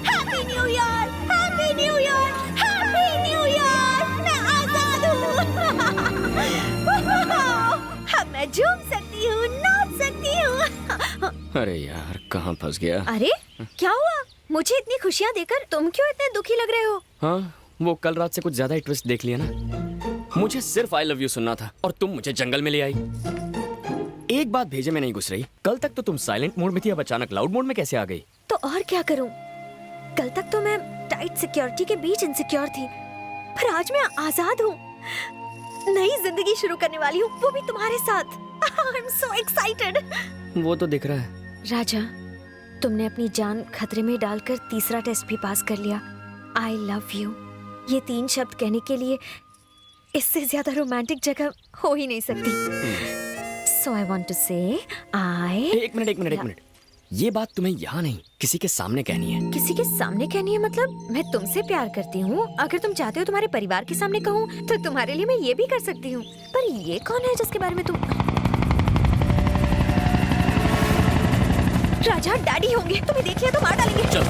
Happy new year, happy new year, happy new year. मैं आजाद हूँ। अब मैं झूम सकती हूँ, नाच सकती हूँ। अरे यार, कहाँ फंस गया? अरे क्या हुआ? मुझे इतनी खुशियाँ देकर तुम क्यों इतने दुखी लग रहे हो? हाँ, वो कल रात से कुछ ज्यादा ही ट्विस्ट देख लिया ना। मुझे सिर्फ आई लव यू सुनना था और तुम मुझे जंगल में ले आई। एक बात भेजे में नहीं घुस रही। कल तक तो तुम साइलेंट मोड में थी, अब अचानक लाउड मोड में कैसे आ गई? तो और क्या करूं? कल तक तो मैं टाइट सिक्योरिटी के बीच इनसिक्योर थी, पर आज मैं आजाद हूँ। नई जिंदगी शुरू करने वाली हूँ, वो भी तुम्हारे साथ। I'm so excited। वो तो दिख रहा है। राजा, तुमने अपनी जान खतरे में डालकर तीसरा टेस्ट भी पास कर लिया। I love you। ये 3 शब्द कहने के लिए इससे ज्यादा रोमांटिक जगह हो ही नहीं सकती। So I want to say एक मिनट। ये बात तुम्हें यहाँ नहीं, किसी के सामने कहनी है। किसी के सामने कहनी है मतलब? मैं तुमसे प्यार करती हूँ। अगर तुम चाहते हो तुम्हारे परिवार के सामने कहूँ तो तुम्हारे लिए मैं ये भी कर सकती हूँ। पर ये कौन है जिसके बारे में तुम? राजा, डैडी होंगे। तुम्हें देख लिया तो मार डालेंगे। चल।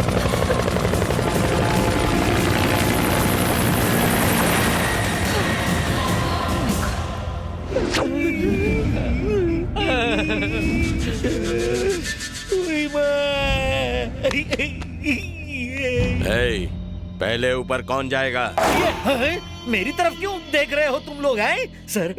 हे, पहले ऊपर कौन जाएगा? मेरी तरफ क्यों देख रहे हो तुम लोग? हैं सर,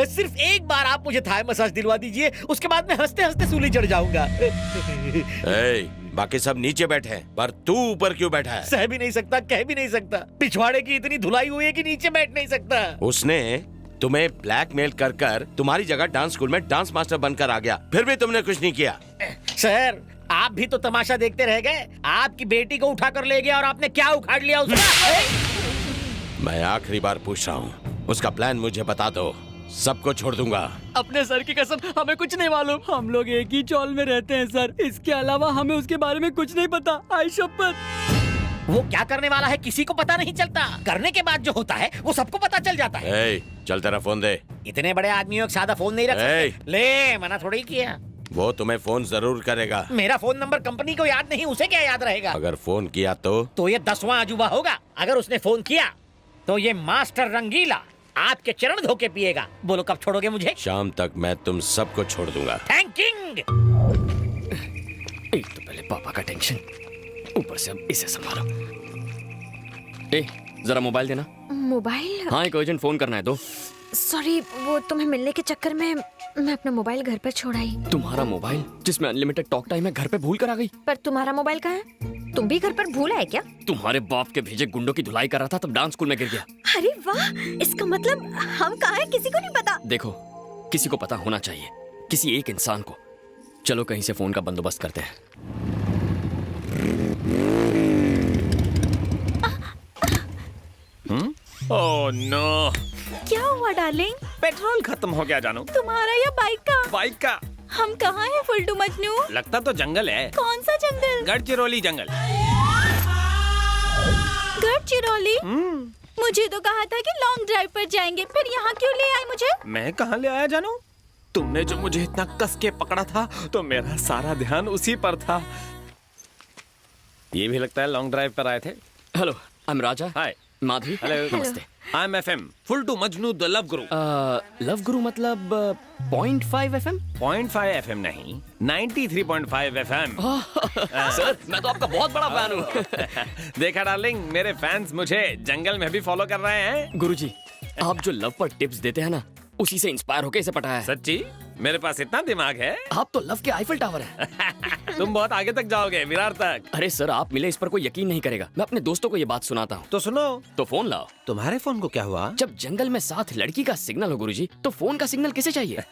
सिर्फ एक बार आप मुझे थाई मसाज दिलवा दीजिए, उसके बाद मैं हंसते हंसते सूली चढ़ जाऊंगा। हे, बाकी सब नीचे बैठे हैं, पर तू ऊपर क्यों बैठा है? सह भी नहीं सकता, कह भी नहीं सकता। पिछवाड़े की इतनी धुलाई हुई है कि नीचे बैठ नहीं सकता। उसने तुम्हें ब्लैकमेल कर कर तुम्हारी जगह डांस स्कूल में डांस मास्टर बनकर आ गया, फिर भी तुमने कुछ नहीं किया। सर, आप भी तो तमाशा देखते रह गए। आपकी बेटी को उठा कर ले गया और आपने क्या उखाड़ लिया उसका? मैं आखिरी बार पूछ रहा हूँ, उसका प्लान मुझे बता दो, सबको छोड़ दूंगा। अपने सर की कसम, हमें कुछ नहीं मालूम। हम लोग एक ही चौल में रहते हैं सर, इसके अलावा हमें उसके बारे में कुछ नहीं पता। आई शपथ। वो क्या करने वाला है किसी को पता नहीं चलता। करने के बाद जो होता है वो सबको पता चल जाता है। हे, चल तेरा फोन दे। इतने बड़े आदमियों का सादा फोन नहीं रख सकते। ले, मना थोड़ी किया। वो तुम्हें फोन जरूर करेगा। मेरा फोन नंबर कंपनी को याद नहीं, उसे क्या याद रहेगा? अगर फोन किया तो ये 10वां अजूबा होगा। अगर उसने फोन किया तो ये मास्टर रंगीला आपके चरण धो के पिएगा। बोलो कब छोड़ोगे मुझे? शाम तक मैं तुम सबको छोड़ दूंगा। थैंकिंग। एक तो पहले पापा का टेंशन, ऊपर से अब इसे संभालो। ए, जरा मोबाइल देना। मोबाइल? हाँ, एक अर्जेंट फोन करना है तो। सॉरी, वो तुम्हें मिलने के चक्कर में मैं अपना मोबाइल घर पर छोड़ आई। तुम्हारा मोबाइल जिसमें अनलिमिटेड टॉक टाइम है घर पे भूल कर आ गई। पर तुम्हारा मोबाइल कहाँ है? तुम भी घर पर भूल आए क्या? तुम्हारे बाप के भेजे गुंडों की धुलाई कर रहा था तब डांस स्कूल में गिर गया। अरे वाह, इसका मतलब हम कहाँ हैं किसी को नहीं पता। देखो, किसी को पता होना चाहिए, किसी एक इंसान को। चलो कहीं से फोन का बंदोबस्त करते हैं। Oh no. क्या हुआ डार्लिंग? पेट्रोल खत्म हो गया जानू। तुम्हारा या बाइक का? बाइक का। हम कहाँ हैं फुल्टू मजनू? लगता तो जंगल है। कौन सा जंगल? गढ़चिरौली जंगल। गढ़चिरौली? मुझे तो कहा था कि लॉन्ग ड्राइव पर जाएंगे, फिर यहाँ क्यों ले आए मुझे? मैं कहाँ ले आया जानू? तुमने जो मुझे इतना कस के पकड़ा था तो मेरा सारा ध्यान उसी पर था। ये भी लगता है लॉन्ग ड्राइव पर आए थे। Hello, I am Raja. Hi Madhavi. Hello. नमस्ते। I am FM full to Majnu the love guru. Love guru मतलब 0.5 FM? 0.5 FM नहीं, 93.5 FM। सर, मैं तो आपका बहुत बड़ा फैन हूँ। देखा डार्लिंग, मेरे फैंस मुझे जंगल में भी फॉलो कर रहे हैं। गुरुजी, आप जो लव पर टिप्स देते हैं ना, उसी से इंस्पायर होके इसे पटाया है। सच्ची? मेरे पास इतना दिमाग है। आप तो लव के आईफल टावर हैं। तुम बहुत आगे तक जाओगे, विरार तक। अरे सर, आप मिले इस पर कोई यकीन नहीं करेगा। मैं अपने दोस्तों को ये बात सुनाता हूँ। तो सुनो। तो फोन लाओ। तुम्हारे फोन को क्या हुआ? जब जंगल में साथ लड़की का सिग्नल हो गुरुजी, तो फोन का सिग्नल किसे चाहिए?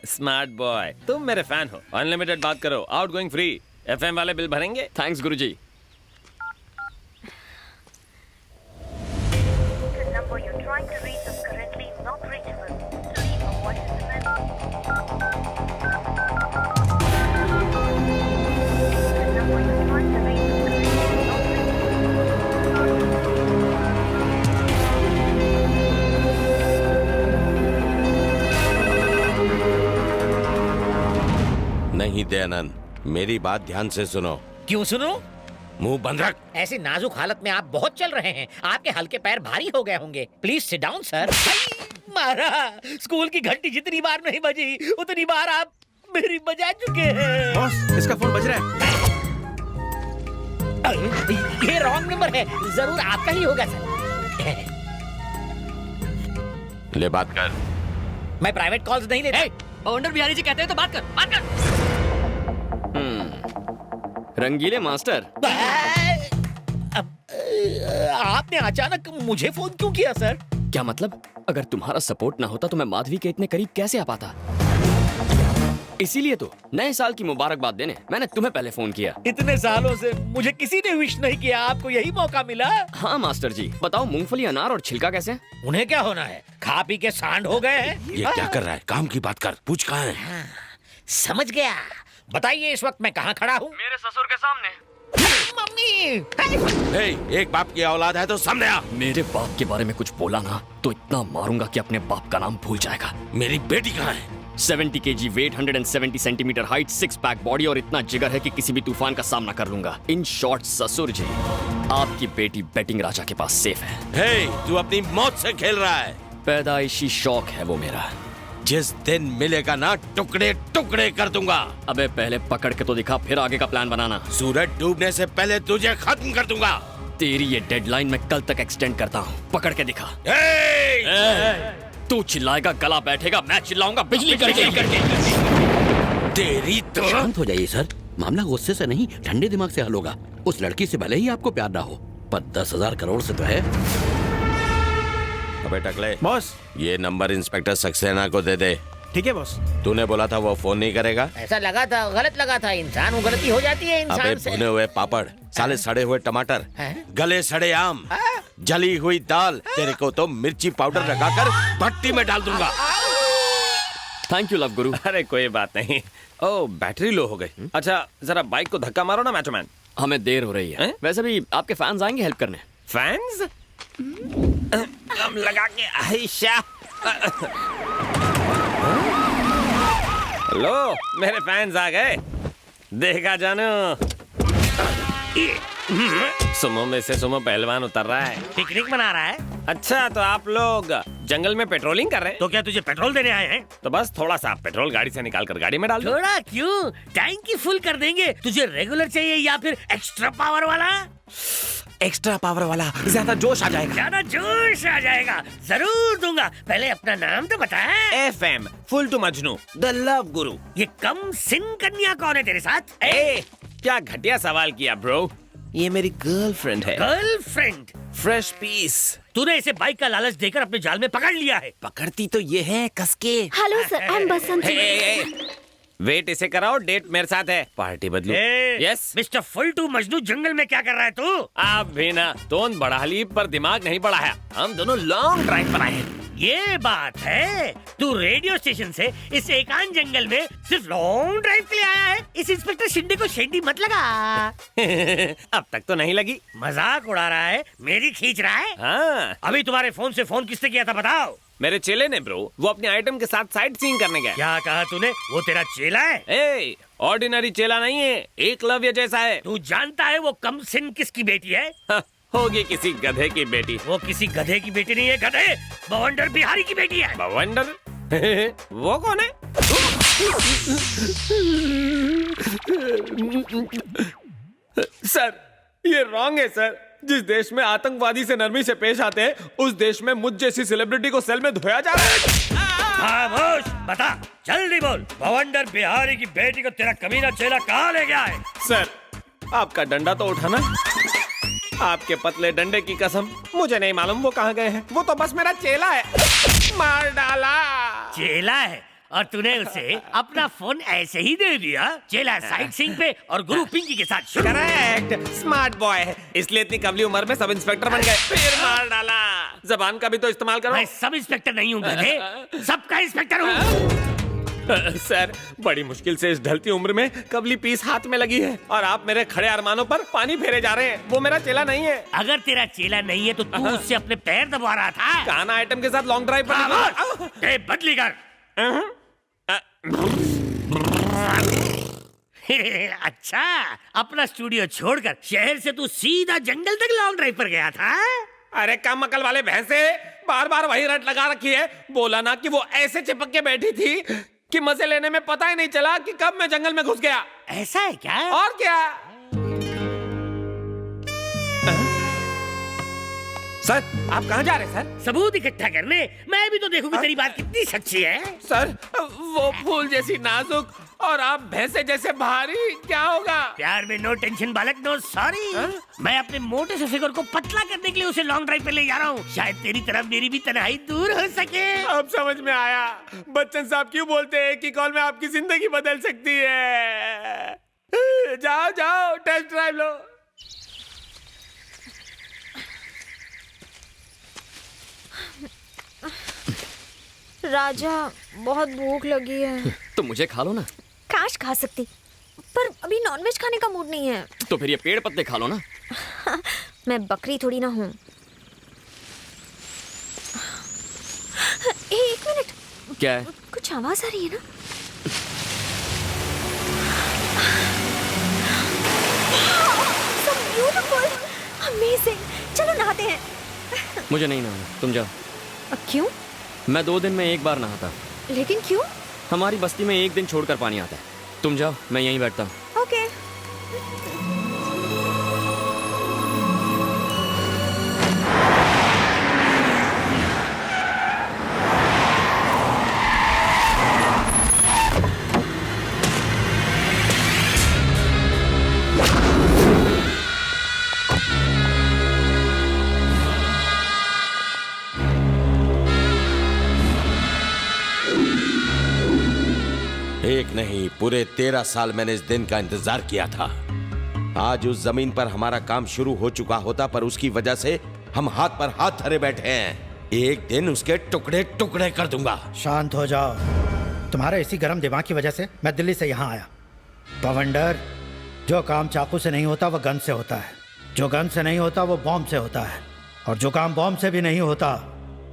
स्मार्ट बॉय, तुम मेरे फैन हो। अनलिमिटेड बात करो, आउटगोइंग फ्री। FM वाले बिल भरेंगे। थैंक्स गुरुजी। नहीं दयानंद, मेरी बात ध्यान से सुनो। क्यों सुनो? मुंह बंद रख। ऐसी नाजुक हालत में आप बहुत चल रहे हैं, आपके हल्के पैर भारी हो गए होंगे। Please sit down sir. मारा, स्कूल की घंटी जितनी बार नहीं बजी उतनी बार आप मेरी बजा चुके हैं। बॉस, इसका फोन बज रहा है। ये रॉन्ग नंबर है, जरूर आपका ही होगा सर। ले बात कर। मैं प्राइवेट कॉल्स नहीं लेता। बवंडर बिहारी जी कहते हैं तो बात कर। रंगीले मास्टर, आपने अचानक मुझे फोन क्यों किया सर? क्या मतलब? अगर तुम्हारा सपोर्ट ना होता तो मैं माधवी के इतने करीब कैसे आ पाता? इसीलिए तो नए साल की मुबारकबाद देने मैंने तुम्हें पहले फोन किया। इतने सालों से मुझे किसी ने विश नहीं किया, आपको यही मौका मिला। हाँ मास्टर जी, बताओ मूंगफली, अनार और छिलका कैसे हैं? उन्हें क्या होना है, खा पी के सांड हो गए हैं। ये क्या कर रहा है? काम की बात कर। पूछ कहाँ है? समझ गया। बताइए इस वक्त मैं कहाँ खड़ा हूँ? मेरे ससुर के सामने। मम्मी। एक बाप की औलाद है तो सामने आ। मेरे बाप के बारे में कुछ बोला ना तो इतना मारूंगा कि अपने बाप का नाम भूल जाएगा। मेरी बेटी कहाँ है? 70 kg weight, 170 centimetre height, 6 pack body और इतना जिगर है कि किसी भी तूफान का सामना कर लूंगा। इन शॉर्ट ससुर जी, आपकी बेटी बैटिंग राजा के पास सेफ है। हे, तू अपनी मौत से खेल रहा है। पैदाइशी शौक है वो मेरा। जिस दिन मिलेगा ना, टुकड़े टुकड़े कर दूंगा। अबे पहले पकड़ के तो दिखा, फिर आगे का प्लान बनाना। सूरज डूबने से पहले तुझे खत्म कर दूंगा। तेरी ये डेडलाइन मैं कल तक एक्सटेंड करता हूँ। पकड़ के दिखा। तू चिल्लाएगा, गला बैठेगा, मैं चिल्लाऊंगा बिजली करके। तेरी तो शांत हो जाइए सर, मामला गुस्से से नहीं ठंडे दिमाग से हल होगा। उस लड़की से भले ही आपको प्यार ना हो, पर 10,000 करोड़ से तो है। अबे टकले, बॉस। ये नंबर इंस्पेक्टर सक्सेना को दे दे। ठीक है बॉस। तूने बोला था वो फोन नहीं करेगा। ऐसा लगा था, गलत लगा था। इंसान वो गलती हो जाती है अबे इंसान से। भुने हुए पापड़, साले सड़े हुए टमाटर, हैं? गले सड़े आम, जली हुई दाल, तेरे को तो मिर्ची पाउडर लगाकर भट्टी में डाल दूंगा। थैंक यू लव गुरु। अरे कोई बात नहीं। ओ, बैटरी लो हो गई। अच्छा, जरा बाइक को धक्का मारो ना मैचोमैन। हमें देर हो रही है। हैं? वैसे भी आपके फैंस आएंगे हेल्प करने। फैंस? हम लगा के आयशा। लो, मेरे फैंस आ गए। देखा जानो, सुमो में से सुमो पहलवान उतर रहा है। पिकनिक मना रहा है। अच्छा, तो आप लोग जंगल में पेट्रोलिंग कर रहे हैं? तो क्या तुझे पेट्रोल देने आए हैं? तो बस थोड़ा सा पेट्रोल गाड़ी से निकाल कर गाड़ी में डाल दो। थोड़ा क्यों, टैंकी फुल कर देंगे। तुझे रेगुलर चाहिए या फिर एक्स्ट्रा पावर वाला? एक्स्ट्रा पावर वाला, ज्यादा जोश आ जाएगा। ज्यादा जोश आ जाएगा, जरूर दूंगा। पहले अपना नाम तो बता। FM full to Majnu, the love guru. ये कम सिंह कन्या कौन है तेरे साथ? ए, क्या घटिया सवाल किया ब्रो। ये मेरी गर्लफ्रेंड है। गर्लफ्रेंड? Fresh piece. तूने इसे बाइक का लालच देकर अपने जाल में पकड़ लिया है। पकड़ती तो ये है कसके। Hello sir, I am Basanti. Wait, इसे कराओ, डेट मेरे साथ है। पार्टी बदलू। Yes mister full to Majnu, जंगल में क्या कर रहा है तू? आप भी ना, टोन बढ़ा ली पर दिमाग नहीं बढ़ाया। हम दोनों लॉन्ग ड्राइव पर आए हैं। ये बात है, तू रेडियो स्टेशन से इस एकांत जंगल में सिर्फ लॉन्ग ड्राइव के लिए आया है। इस इंस्पेक्टर शिंदे को शेंडी मत लगा। अब तक तो नहीं लगी। मजाक उड़ा रहा है, मेरी खींच रहा है। हाँ, अभी तुम्हारे फोन से फोन किसने किया था बताओ? मेरे चेले ने ब्रो, वो अपने आइटम के साथ साइट सीइंग करने गए। क्या कहा तूने? वो तेरा चेला है? ए, ऑर्डिनरी चेला नहीं है, एकलव्य जैसा है। तू जानता है वो कम सिंह किसकी बेटी है? होगी किसी गधे की बेटी। वो किसी गधे की बेटी नहीं है, गधे बवंडर बिहारी की बेटी है। बवंडर? वो कौन है? सर, ये रॉन्ग है सर। जिस देश में आतंकवादी से नरमी से पेश आते हैं, उस देश में मुझ जैसी सेलिब्रिटी को सेल में धोया जा रहा है। खामोश, बता, जल्दी बोल। बवंडर बिहारी की बेटी को तेरा कमीना चेला कहाँ ले गया है? सर, आपका डंडा तो उठाना। आपके पतले डंडे की कसम, मुझे नहीं मालूम वो कहाँ गए हैं। वो तो बस मेरा चेला है। मार डाला। चेला है और तूने उसे अपना फोन ऐसे ही दे दिया? चेला साइट सीइंग पे और गुरु पिंकी के साथ शुरू। करेक्ट, स्मार्ट बॉय है, इसलिए इतनी कबली उम्र में सब इंस्पेक्टर बन गए। फिर मार डाला। जबान का भी तो इस्तेमाल करो। मैं सब इंस्पेक्टर नहीं हूँ गधे, सबका इंस्पेक्टर हूँ। सर, बड़ी मुश्किल से इस ढलती उम्र में कबली पीस हाथ में लगी है और आप मेरे खड़े अरमानों पर पानी फेरे जा रहे हैं। वो मेरा चेला नहीं है। अगर तेरा चेला नहीं है तो तू उससे अपने पैर दबा रहा था। गाना आइटम के साथ लॉन्ग ड्राइव पर बदली कर। अच्छा, अपना स्टूडियो छोड़कर शहर से तू सीधा जंगल तक लॉन्ग ड्राइव पर गया था? अरे कम अकल वाले भैंसे, बार बार वही रट लगा रखी है। बोला ना कि वो ऐसे चिपक के बैठी थी कि मजे लेने में पता ही नहीं चला कि कब मैं जंगल में घुस गया। ऐसा है क्या? और क्या सर, आप कहाँ जा रहे हैं सर? सबूत इकट्ठा करने। मैं भी तो देखूं कि तेरी बात कितनी सच्ची है। सर, वो फूल जैसी नाजुक और आप भैंसे जैसे भारी, क्या होगा? प्यार में नो टेंशन बालक, नो सॉरी। मैं अपने मोटे से फिगर को पतला करने के लिए उसे लॉन्ग ड्राइव पे ले जा रहा हूँ। शायद तेरी तरफ मेरी भी तन्हाई दूर हो सके। अब समझ में आया बच्चन साहब क्यों बोलते हैं कि कॉल में आपकी जिंदगी बदल सकती है। जाओ जाओ, टेस्ट ड्राइव लो। राजा, बहुत भूख लगी है। तो मुझे खा लो ना। काश खा सकती, पर अभी नॉनवेज खाने का मूड नहीं है। तो फिर ये पेड़ पत्ते खा लो ना। मैं बकरी थोड़ी ना हूँ। एक मिनट, क्या है? कुछ आवाज आ रही है ना? So beautiful, amazing। चलो नहाते हैं। मुझे नहीं नहाना, तुम जाओ। क्यों? मैं 2 दिन में एक बार नहाता। लेकिन क्यों? हमारी बस्ती में 1 दिन छोड़कर पानी आता है। तुम जाओ, मैं यहीं बैठता हूँ। ओके। एक नहीं, पूरे 13 साल मैंने इस दिन का इंतजार किया था। आज उस जमीन पर हमारा काम शुरू हो चुका होता, पर उसकी वजह से हम हाथ पर हाथ धरे बैठे हैं। एक दिन उसके टुकड़े टुकड़े कर दूंगा। शांत हो जाओ। तुम्हारे इसी गर्म दिमाग की वजह से मैं दिल्ली से यहाँ आया। बवंडर, जो काम चाकू से नहीं होता वो गन से होता है, जो गन से नहीं होता वो बॉम्ब से होता है, और जो काम बॉम्ब से भी नहीं होता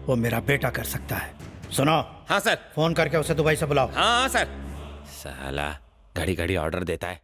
वो मेरा बेटा कर सकता है। सुनो। हाँ सर। फोन करके उसे दुबई से बुलाओ। हाँ सर। साला घड़ी घड़ी ऑर्डर देता है।